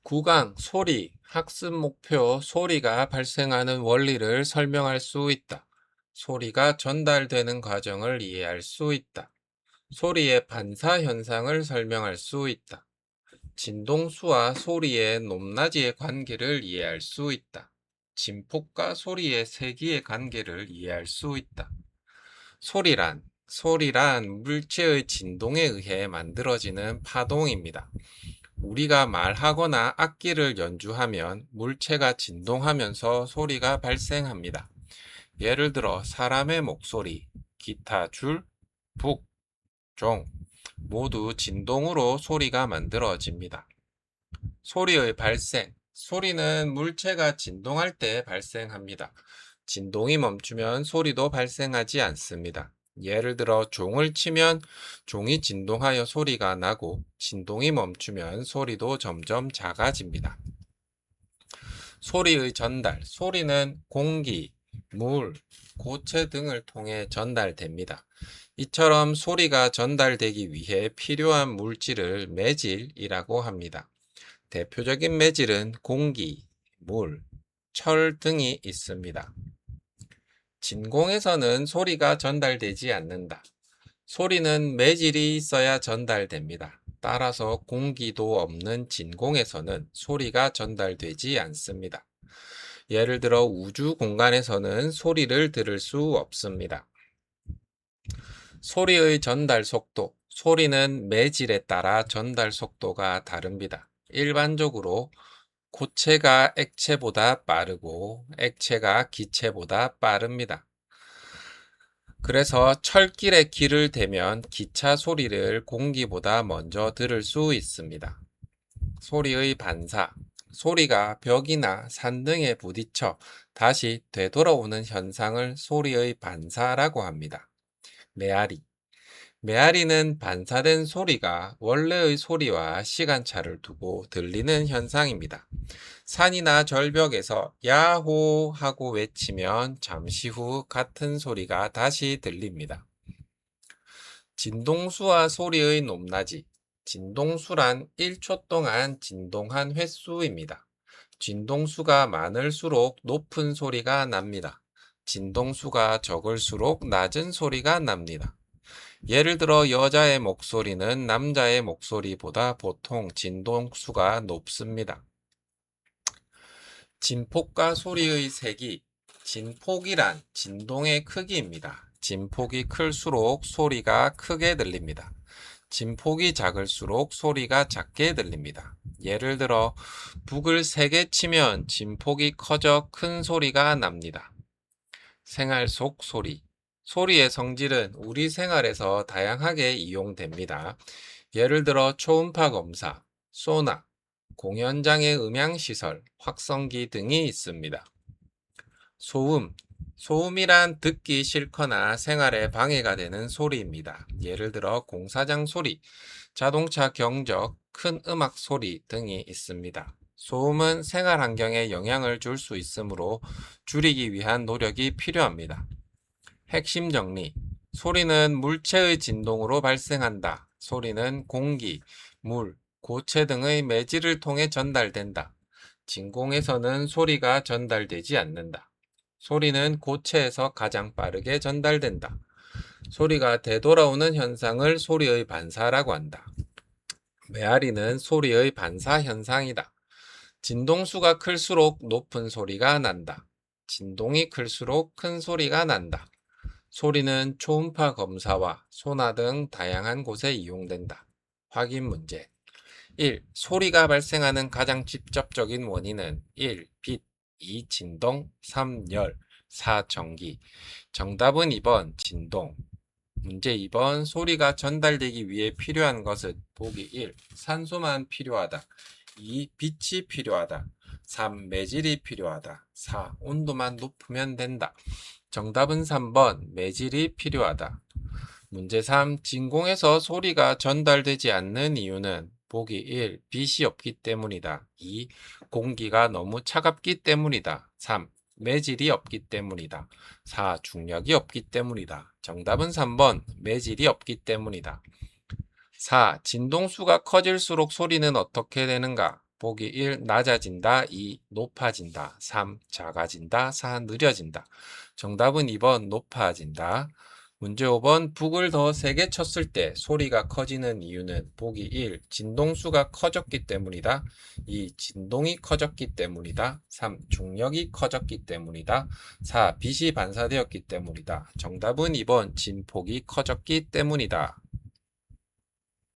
구강, 소리, 학습 목표, 소리가 발생하는 원리를 설명할 수 있다. 소리가 전달되는 과정을 이해할 수 있다. 소리의 반사 현상을 설명할 수 있다. 진동수와 소리의 높낮이의 관계를 이해할 수 있다. 진폭과 소리의 세기의 관계를 이해할 수 있다. 소리란 물체의 진동에 의해 만들어지는 파동입니다. 우리가 말하거나 악기를 연주하면 물체가 진동하면서 소리가 발생합니다. 예를 들어 사람의 목소리, 기타 줄, 북, 종 모두 진동으로 소리가 만들어집니다. 소리의 발생, 소리는 물체가 진동할 때 발생합니다. 진동이 멈추면 소리도 발생하지 않습니다. 예를 들어 종을 치면 종이 진동하여 소리가 나고 진동이 멈추면 소리도 점점 작아집니다. 소리의 전달, 소리는 공기, 물, 고체 등을 통해 전달됩니다. 이처럼 소리가 전달되기 위해 필요한 물질을 매질이라고 합니다. 대표적인 매질은 공기, 물, 철 등이 있습니다. 진공에서는 소리가 전달되지 않는다. 소리는 매질이 있어야 전달됩니다. 따라서 공기도 없는 진공에서는 소리가 전달되지 않습니다. 예를 들어 우주 공간에서는 소리를 들을 수 없습니다. 소리의 전달 속도, 소리는 매질에 따라 전달 속도가 다릅니다. 일반적으로 고체가 액체보다 빠르고 액체가 기체보다 빠릅니다. 그래서 철길에 길을 대면 기차 소리를 공기보다 먼저 들을 수 있습니다. 소리의 반사, 소리가 벽이나 산 등에 부딪혀 다시 되돌아오는 현상을 소리의 반사라고 합니다. 메아리, 메아리는 반사된 소리가 원래의 소리와 시간차를 두고 들리는 현상입니다. 산이나 절벽에서 야호 하고 외치면 잠시 후 같은 소리가 다시 들립니다. 진동수와 소리의 높낮이. 진동수란 1초 동안 진동한 횟수입니다. 진동수가 많을수록 높은 소리가 납니다. 진동수가 적을수록 낮은 소리가 납니다. 예를 들어 여자의 목소리는 남자의 목소리보다 보통 진동수가 높습니다. 진폭과 소리의 세기. 진폭이란 진동의 크기입니다. 진폭이 클수록 소리가 크게 들립니다. 진폭이 작을수록 소리가 작게 들립니다. 예를 들어 북을 3개 치면 진폭이 커져 큰 소리가 납니다. 생활 속 소리. 소리의 성질은 우리 생활에서 다양하게 이용됩니다. 예를 들어 초음파 검사, 소나, 공연장의 음향시설, 확성기 등이 있습니다. 소음. 소음이란 듣기 싫거나 생활에 방해가 되는 소리입니다. 예를 들어 공사장 소리, 자동차 경적, 큰 음악 소리 등이 있습니다. 소음은 생활 환경에 영향을 줄 수 있으므로 줄이기 위한 노력이 필요합니다. 핵심 정리. 소리는 물체의 진동으로 발생한다. 소리는 공기, 물, 고체 등의 매질을 통해 전달된다. 진공에서는 소리가 전달되지 않는다. 소리는 고체에서 가장 빠르게 전달된다. 소리가 되돌아오는 현상을 소리의 반사라고 한다. 메아리는 소리의 반사 현상이다. 진동수가 클수록 높은 소리가 난다. 진동이 클수록 큰 소리가 난다. 소리는 초음파 검사와 소나 등 다양한 곳에 이용된다. 확인 문제. 1. 소리가 발생하는 가장 직접적인 원인은 1. 빛, 2. 진동, 3. 열, 4. 전기. 정답은 2번 진동. 문제 2번 소리가 전달되기 위해 필요한 것은 보기 1. 산소만 필요하다. 2. 빛이 필요하다. 3. 매질이 필요하다. 4. 온도만 높으면 된다. 정답은 3번 매질이 필요하다. 문제 3. 진공에서 소리가 전달되지 않는 이유는 보기 1. 빛이 없기 때문이다. 2. 공기가 너무 차갑기 때문이다. 3. 매질이 없기 때문이다. 4. 중력이 없기 때문이다. 정답은 3번 매질이 없기 때문이다. 4. 진동수가 커질수록 소리는 어떻게 되는가? 보기 1 낮아진다, 2 높아진다, 3 작아진다, 4 느려진다. 정답은 2번 높아진다. 문제 5번 북을 더 세게 쳤을 때 소리가 커지는 이유는 보기 1 진동수가 커졌기 때문이다. 2 진동이 커졌기 때문이다. 3 중력이 커졌기 때문이다. 4 빛이 반사되었기 때문이다. 정답은 2번 진폭이 커졌기 때문이다.